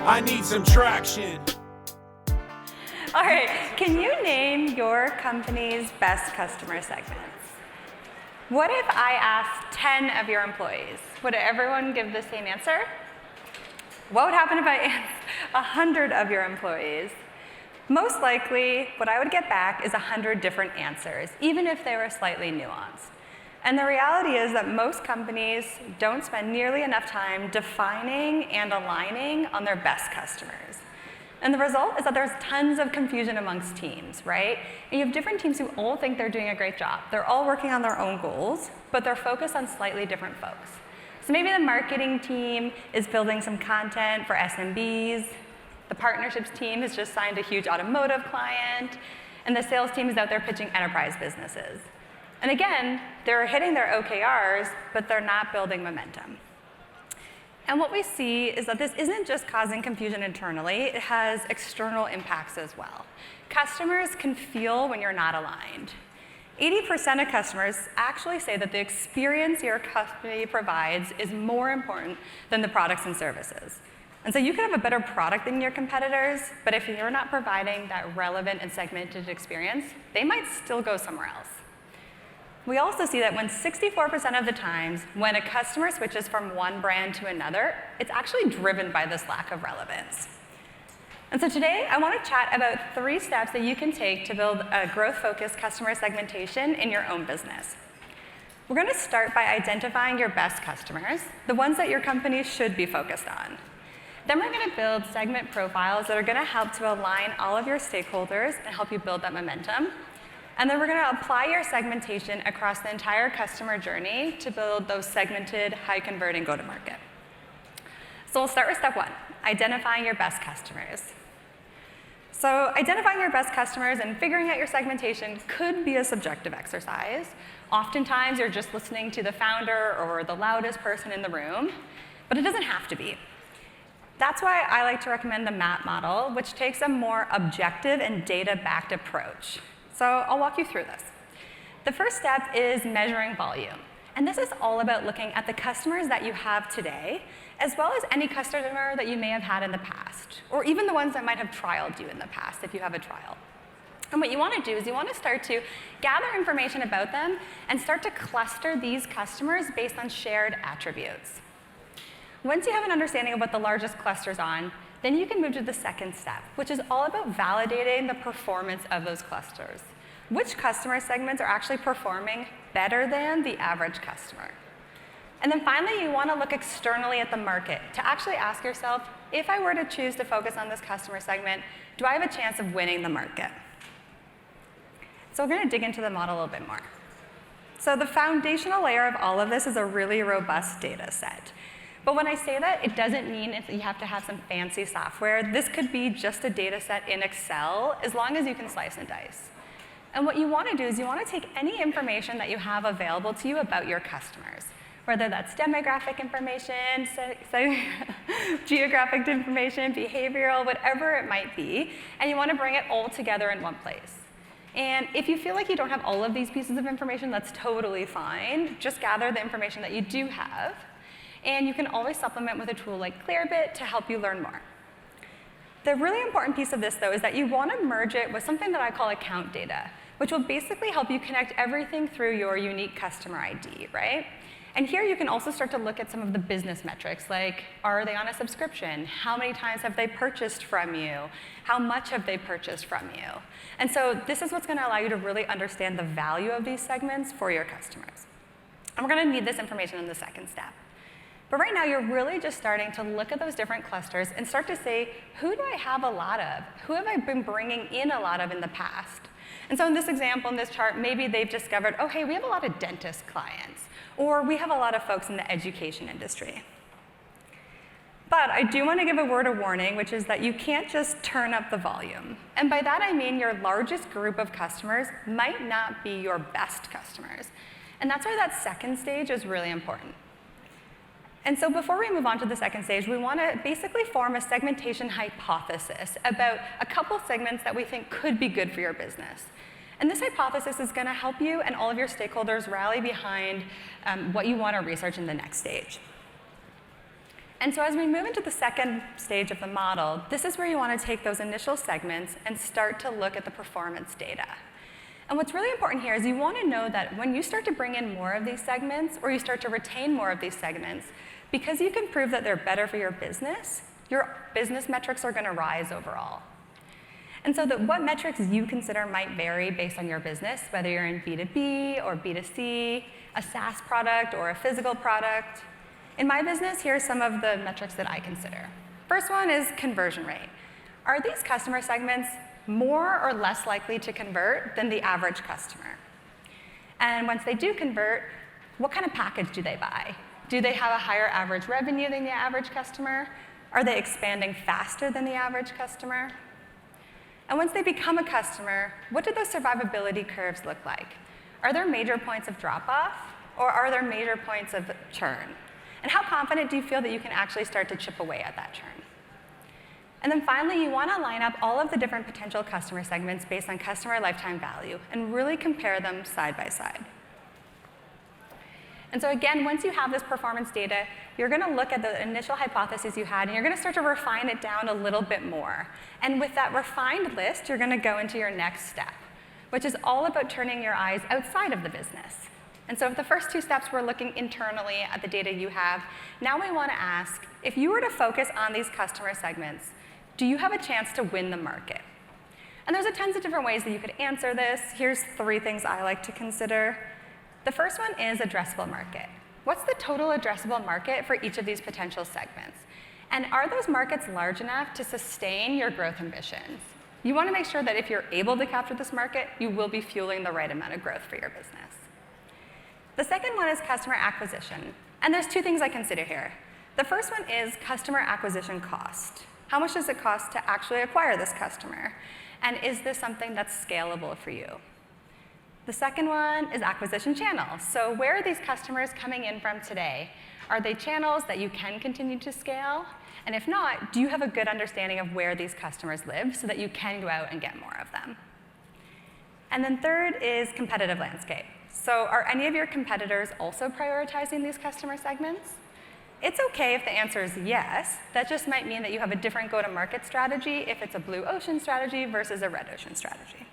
I need some traction. All right, can you name your company's best customer segments? What if I asked 10 of your employees? Would everyone give the same answer? What would happen if I asked 100 of your employees? Most likely, what I would get back is 100 different answers, even if they were slightly nuanced. And the reality is that most companies don't spend nearly enough time defining and aligning on their best customers. And the result is that there's tons of confusion amongst teams, right? And you have different teams who all think they're doing a great job. They're all working on their own goals, but they're focused on slightly different folks. So maybe the marketing team is building some content for SMBs, the partnerships team has just signed a huge automotive client, and the sales team is out there pitching enterprise businesses. And again, they're hitting their OKRs, but they're not building momentum. And what we see is that this isn't just causing confusion internally, it has external impacts as well. Customers can feel when you're not aligned. 80% of customers actually say that the experience your company provides is more important than the products and services. And so you can have a better product than your competitors, but if you're not providing that relevant and segmented experience, they might still go somewhere else. We also see that when 64% of the times when a customer switches from one brand to another, it's actually driven by this lack of relevance. And so today, I want to chat about 3 steps that you can take to build a growth-focused customer segmentation in your own business. We're going to start by identifying your best customers, the ones that your company should be focused on. Then we're going to build segment profiles that are going to help to align all of your stakeholders and help you build that momentum. And then we're going to apply your segmentation across the entire customer journey to build those segmented, high-converting go-to-market. So we'll start with step 1, identifying your best customers. So identifying your best customers and figuring out your segmentation could be a subjective exercise. Oftentimes, you're just listening to the founder or the loudest person in the room, but it doesn't have to be. That's why I like to recommend the MAP model, which takes a more objective and data-backed approach. So I'll walk you through this. The first step is measuring volume. And this is all about looking at the customers that you have today, as well as any customer that you may have had in the past, or even the ones that might have trialed you in the past if you have a trial. And what you want to do is you want to start to gather information about them and start to cluster these customers based on shared attributes. Once you have an understanding of what the largest cluster's on, then you can move to the second step, which is all about validating the performance of those clusters. Which customer segments are actually performing better than the average customer? And then finally, you want to look externally at the market to actually ask yourself, if I were to choose to focus on this customer segment, do I have a chance of winning the market? So we're going to dig into the model a little bit more. So the foundational layer of all of this is a really robust data set. But when I say that, it doesn't mean you have to have some fancy software. This could be just a data set in Excel, as long as you can slice and dice. And what you want to do is you want to take any information that you have available to you about your customers, whether that's demographic information, geographic information, behavioral, whatever it might be, and you want to bring it all together in one place. And if you feel like you don't have all of these pieces of information, that's totally fine. Just gather the information that you do have. And you can always supplement with a tool like Clearbit to help you learn more. The really important piece of this, though, is that you want to merge it with something that I call account data, which will basically help you connect everything through your unique customer ID, right? And here you can also start to look at some of the business metrics, like are they on a subscription? How many times have they purchased from you? How much have they purchased from you? And so this is what's going to allow you to really understand the value of these segments for your customers. And we're going to need this information in the second step. But right now, you're really just starting to look at those different clusters and start to say, who do I have a lot of? Who have I been bringing in a lot of in the past? And so in this example, in this chart, maybe they've discovered, oh, hey, we have a lot of dentist clients, or we have a lot of folks in the education industry. But I do want to give a word of warning, which is that you can't just turn up the volume. And by that, I mean your largest group of customers might not be your best customers. And that's why that second stage is really important. And so before we move on to the second stage, we want to basically form a segmentation hypothesis about a couple segments that we think could be good for your business. And this hypothesis is going to help you and all of your stakeholders rally behind what you want to research in the next stage. And so as we move into the second stage of the model, this is where you want to take those initial segments and start to look at the performance data. And what's really important here is you want to know that when you start to bring in more of these segments, or you start to retain more of these segments, because you can prove that they're better for your business metrics are going to rise overall. And so what metrics you consider might vary based on your business, whether you're in B2B or B2C, a SaaS product or a physical product. In my business, here are some of the metrics that I consider. First one is conversion rate. Are these customer segments more or less likely to convert than the average customer? And once they do convert, what kind of package do they buy? Do they have a higher average revenue than the average customer? Are they expanding faster than the average customer? And once they become a customer, what do those survivability curves look like? Are there major points of drop-off, or are there major points of churn? And how confident do you feel that you can actually start to chip away at that churn? And then finally, you want to line up all of the different potential customer segments based on customer lifetime value and really compare them side by side. And so again, once you have this performance data, you're going to look at the initial hypothesis you had, and you're going to start to refine it down a little bit more. And with that refined list, you're going to go into your next step, which is all about turning your eyes outside of the business. And so if the first two steps were looking internally at the data you have, now we want to ask, if you were to focus on these customer segments, do you have a chance to win the market? And there's tons of different ways that you could answer this. Here's 3 things I like to consider. The first one is addressable market. What's the total addressable market for each of these potential segments? And are those markets large enough to sustain your growth ambitions? You want to make sure that if you're able to capture this market, you will be fueling the right amount of growth for your business. The second one is customer acquisition. And there's 2 things I consider here. The first one is customer acquisition cost. How much does it cost to actually acquire this customer? And is this something that's scalable for you? The second one is acquisition channels. So where are these customers coming in from today? Are they channels that you can continue to scale? And if not, do you have a good understanding of where these customers live so that you can go out and get more of them? And then third is competitive landscape. So are any of your competitors also prioritizing these customer segments? It's okay if the answer is yes. That just might mean that you have a different go-to-market strategy if it's a blue ocean strategy versus a red ocean strategy.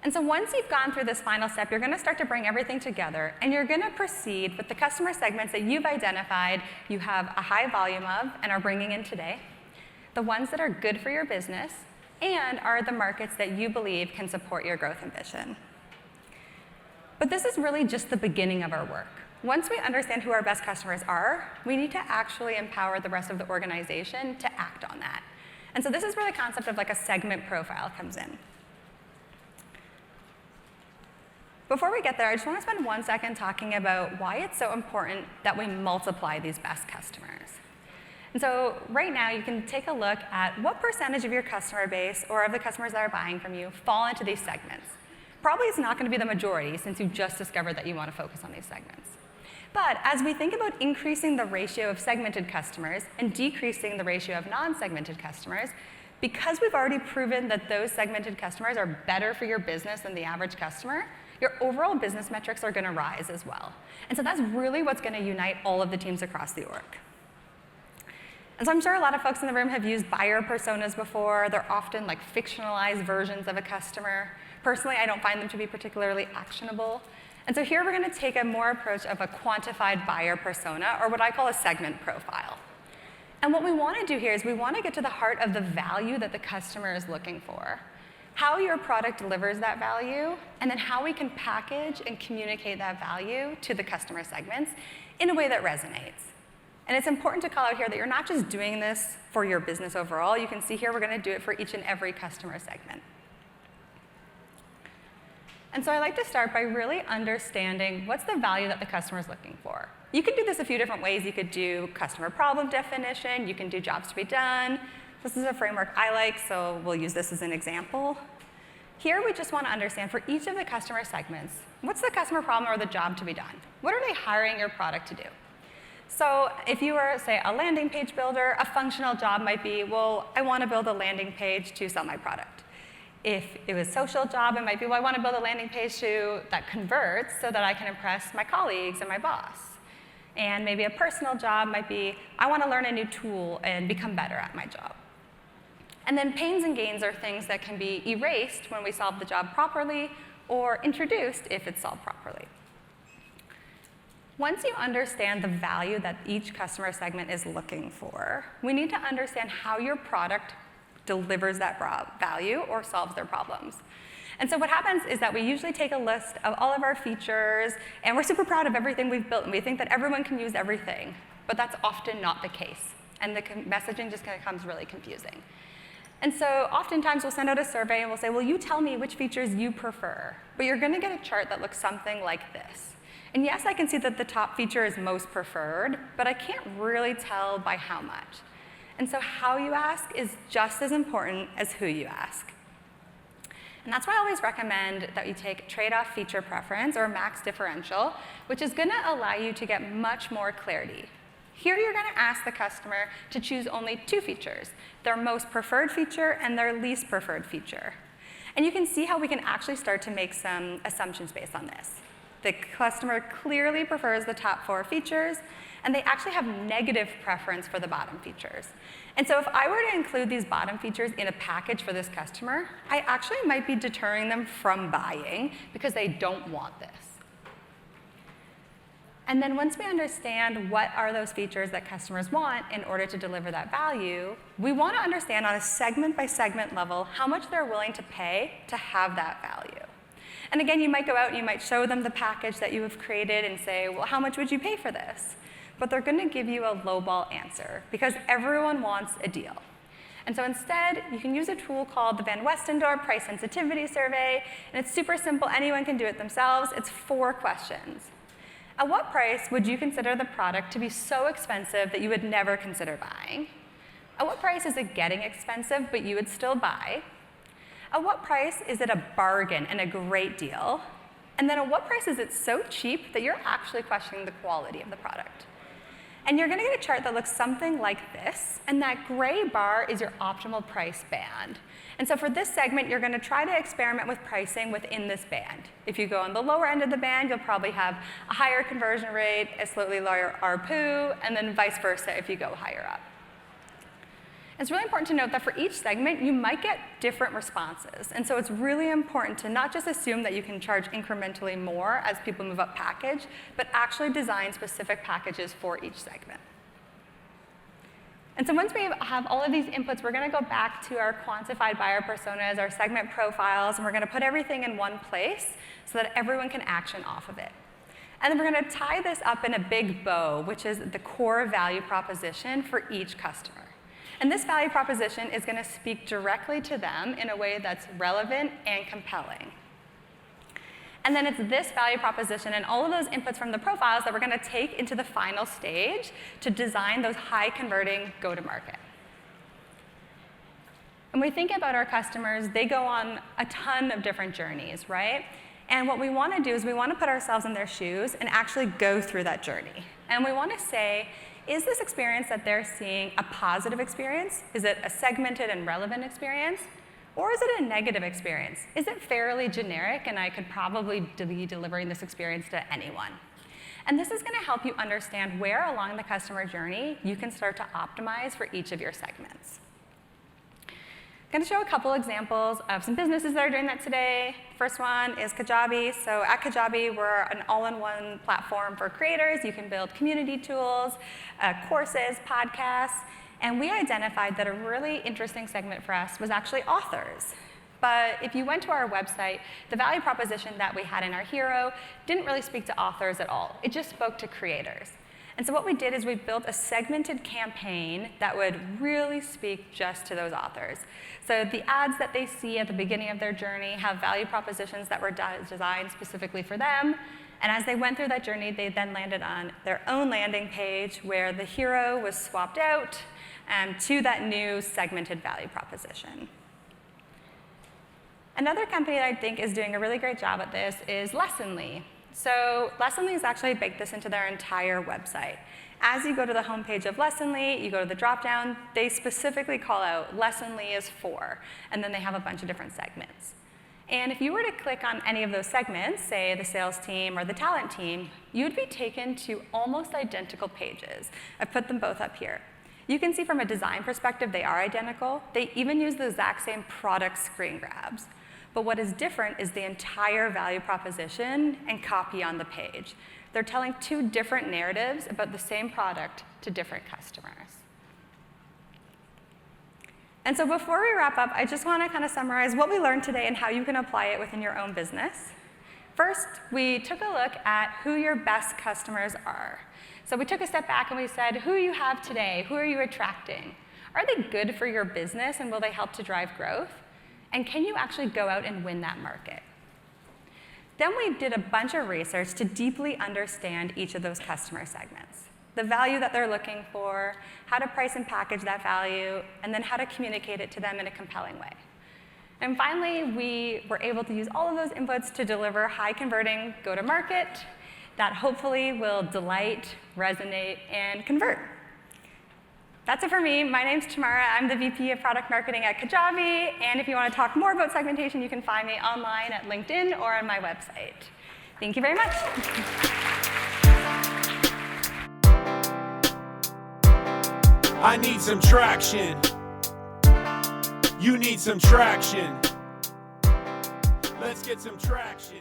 And so once you've gone through this final step, you're going to start to bring everything together, and you're going to proceed with the customer segments that you've identified you have a high volume of and are bringing in today, the ones that are good for your business, and are the markets that you believe can support your growth ambition. But this is really just the beginning of our work. Once we understand who our best customers are, we need to actually empower the rest of the organization to act on that. And so this is where the concept of like a segment profile comes in. Before we get there, I just want to spend 1 second talking about why it's so important that we multiply these best customers. And so right now, you can take a look at what percentage of your customer base or of the customers that are buying from you fall into these segments. Probably it's not going to be the majority since you just discovered that you want to focus on these segments. But as we think about increasing the ratio of segmented customers and decreasing the ratio of non-segmented customers, because we've already proven that those segmented customers are better for your business than the average customer, your overall business metrics are going to rise as well. And so that's really what's going to unite all of the teams across the org. And so I'm sure a lot of folks in the room have used buyer personas before. They're often like fictionalized versions of a customer. Personally, I don't find them to be particularly actionable. And so here we're going to take a more approach of a quantified buyer persona, or what I call a segment profile. And what we want to do here is we want to get to the heart of the value that the customer is looking for, how your product delivers that value, and then how we can package and communicate that value to the customer segments in a way that resonates. And it's important to call out here that you're not just doing this for your business overall. You can see here we're going to do it for each and every customer segment. And so I like to start by really understanding what's the value that the customer is looking for. You can do this a few different ways. You could do customer problem definition. You can do jobs to be done. This is a framework I like, so we'll use this as an example. Here we just want to understand for each of the customer segments, what's the customer problem or the job to be done? What are they hiring your product to do? So if you were, say, a landing page builder, a functional job might be, well, I want to build a landing page to sell my product. If it was a social job, it might be, well, I want to build a landing page that converts so that I can impress my colleagues and my boss. And maybe a personal job might be, I want to learn a new tool and become better at my job. And then pains and gains are things that can be erased when we solve the job properly or introduced if it's solved properly. Once you understand the value that each customer segment is looking for, we need to understand how your product delivers that value or solves their problems. And so what happens is that we usually take a list of all of our features, and we're super proud of everything we've built, and we think that everyone can use everything. But that's often not the case, and the messaging just kind of becomes really confusing. And so oftentimes we'll send out a survey, and we'll say, well, you tell me which features you prefer. But you're going to get a chart that looks something like this. And yes, I can see that the top feature is most preferred, but I can't really tell by how much. And so how you ask is just as important as who you ask. And that's why I always recommend that you take trade-off feature preference or max differential, which is going to allow you to get much more clarity. Here you're going to ask the customer to choose only two features, their most preferred feature and their least preferred feature. And you can see how we can actually start to make some assumptions based on this. The customer clearly prefers the top 4 features, and they actually have negative preference for the bottom features. And so if I were to include these bottom features in a package for this customer, I actually might be deterring them from buying because they don't want this. And then once we understand what are those features that customers want in order to deliver that value, we want to understand on a segment-by-segment level how much they're willing to pay to have that value. And again, you might go out and you might show them the package that you have created and say, well, how much would you pay for this? But they're going to give you a lowball answer because everyone wants a deal. And so instead, you can use a tool called the Van Westendorp Price Sensitivity Survey, and it's super simple. Anyone can do it themselves. It's 4 questions. At what price would you consider the product to be so expensive that you would never consider buying? At what price is it getting expensive, but you would still buy? At what price is it a bargain and a great deal? And then at what price is it so cheap that you're actually questioning the quality of the product? And you're going to get a chart that looks something like this, and that gray bar is your optimal price band. And so for this segment, you're going to try to experiment with pricing within this band. If you go on the lower end of the band, you'll probably have a higher conversion rate, a slightly lower ARPU, and then vice versa if you go higher up. It's really important to note that for each segment, you might get different responses. And so it's really important to not just assume that you can charge incrementally more as people move up package, but actually design specific packages for each segment. And so once we have all of these inputs, we're going to go back to our quantified buyer personas, our segment profiles, and we're going to put everything in one place so that everyone can action off of it. And then we're going to tie this up in a big bow, which is the core value proposition for each customer. And this value proposition is going to speak directly to them in a way that's relevant and compelling. And then it's this value proposition and all of those inputs from the profiles that we're going to take into the final stage to design those high-converting go-to-market. When we think about our customers, they go on a ton of different journeys, right? And what we want to do is we want to put ourselves in their shoes and actually go through that journey. And we want to say, is this experience that they're seeing a positive experience? Is it a segmented and relevant experience? Or is it a negative experience? Is it fairly generic and I could probably be delivering this experience to anyone? And this is going to help you understand where along the customer journey you can start to optimize for each of your segments. I'm going to show a couple examples of some businesses that are doing that today. First one is Kajabi. So at Kajabi, we're an all-in-one platform for creators. You can build community tools, courses, podcasts. And we identified that a really interesting segment for us was actually authors. But if you went to our website, the value proposition that we had in our hero didn't really speak to authors at all. It just spoke to creators. And so what we did is we built a segmented campaign that would really speak just to those authors. So the ads that they see at the beginning of their journey have value propositions that were designed specifically for them. And as they went through that journey, they then landed on their own landing page where the hero was swapped out to that new segmented value proposition. Another company that I think is doing a really great job at this is Lessonly. So Lessonly has actually baked this into their entire website. As you go to the homepage of Lessonly, you go to the drop-down, they specifically call out Lessonly is for, and then they have a bunch of different segments. And if you were to click on any of those segments, say the sales team or the talent team, you'd be taken to almost identical pages. I've put them both up here. You can see from a design perspective, they are identical. They even use the exact same product screen grabs. But what is different is the entire value proposition and copy on the page. They're telling two different narratives about the same product to different customers. And so before we wrap up, I just want to kind of summarize what we learned today and how you can apply it within your own business. First, we took a look at who your best customers are. So we took a step back and we said, who you have today, who are you attracting? Are they good for your business and will they help to drive growth? And can you actually go out and win that market? Then we did a bunch of research to deeply understand each of those customer segments. The value that they're looking for, how to price and package that value, and then how to communicate it to them in a compelling way. And finally, we were able to use all of those inputs to deliver high-converting go-to-market that hopefully will delight, resonate, and convert. That's it for me. My name's Tamara. I'm the VP of Product Marketing at Kajabi. And if you want to talk more about segmentation, you can find me online at LinkedIn or on my website. Thank you very much. I need some traction. You need some traction. Let's get some traction.